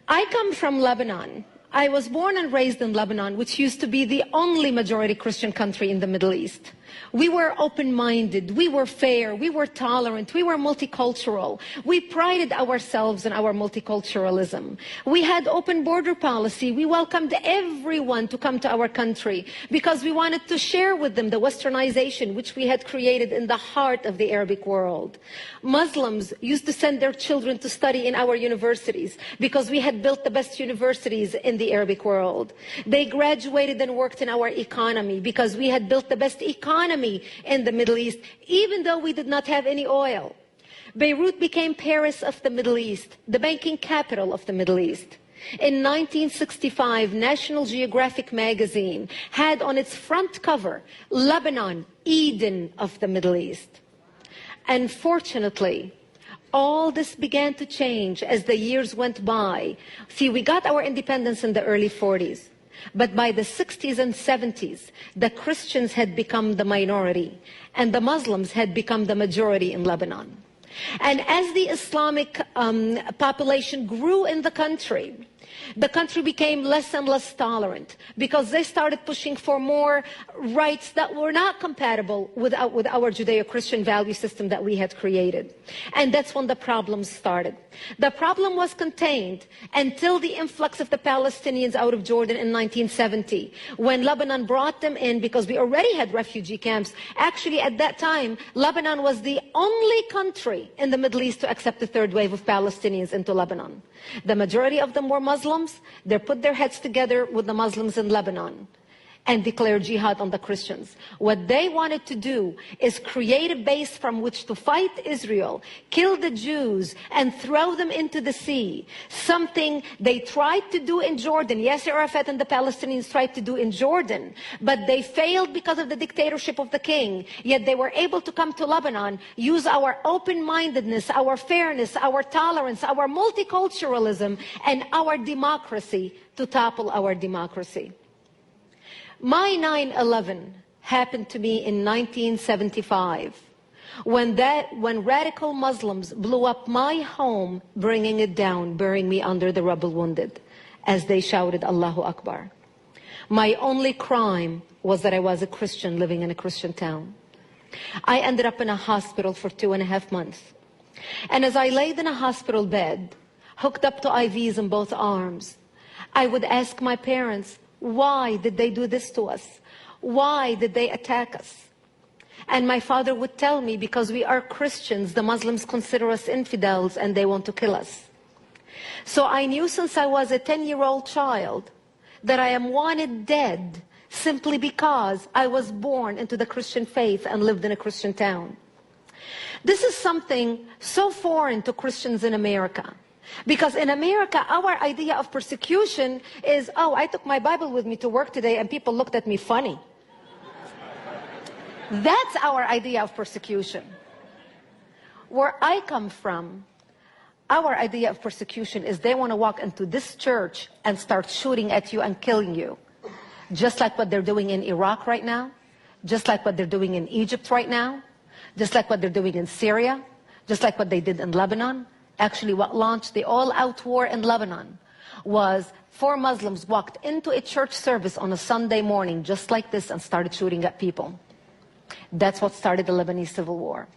I come from Lebanon. I was born and raised in Lebanon, which used to be the only majority Christian country in the Middle East. We were open-minded, we were fair, we were tolerant, we were multicultural. We prided ourselves in our multiculturalism. We had open border policy. We welcomed everyone to come to our country because we wanted to share with them the westernization which we had created in the heart of the Arabic world. Muslims used to send their children to study in our universities because we had built the best universities in the Arabic world. They graduated and worked in our economy because we had built the best economy in the Middle East, even though we did not have any oil. Beirut became Paris of the Middle East, the banking capital of the Middle East. In 1965, National Geographic magazine had on its front cover, Lebanon, Eden of the Middle East. Unfortunately, all this began to change as the years went by. See, we got our independence in the early 40s. But by the 60s and 70s, the Christians had become the minority and the Muslims had become the majority in Lebanon. And as the Islamic population grew in the country became less and less tolerant because they started pushing for more rights that were not compatible with our Judeo-Christian value system that we had created. And that's when the problems started. The problem was contained until the influx of the Palestinians out of Jordan in 1970, when Lebanon brought them in because we already had refugee camps. Actually, at that time, Lebanon was the only country in the Middle East to accept the third wave of Palestinians into Lebanon. The majority of them were Muslims. They put their heads together with the Muslims in Lebanon and declared jihad on the Christians. What they wanted to do is create a base from which to fight Israel, kill the Jews, and throw them into the sea. Something they tried to do in Jordan. Yasser Arafat and the Palestinians tried to do in Jordan, but they failed because of the dictatorship of the king. Yet they were able to come to Lebanon, use our open-mindedness, our fairness, our tolerance, our multiculturalism, and our democracy to topple our democracy. My 9/11 happened to me in 1975 when radical Muslims blew up my home, bringing it down, burying me under the rubble wounded as they shouted Allahu Akbar. My only crime was that I was a Christian living in a Christian town. I ended up in a hospital for 2.5 months. And as I laid in a hospital bed, hooked up to IVs in both arms, I would ask my parents, why did they do this to us? Why did they attack us? And my father would tell me, because we are Christians, the Muslims consider us infidels and they want to kill us. So I knew since I was a 10-year-old child that I am wanted dead simply because I was born into the Christian faith and lived in a Christian town. This is something so foreign to Christians in America. Because in America, our idea of persecution is, oh, I took my Bible with me to work today and people looked at me funny. That's our idea of persecution. Where I come from, our idea of persecution is they want to walk into this church and start shooting at you and killing you. Just like what they're doing in Iraq right now, just like what they're doing in Egypt right now, just like what they're doing in Syria, just like what they did in Lebanon. Actually, what launched the all-out war in Lebanon was 4 Muslims walked into a church service on a Sunday morning just like this and started shooting at people. That's what started the Lebanese civil war.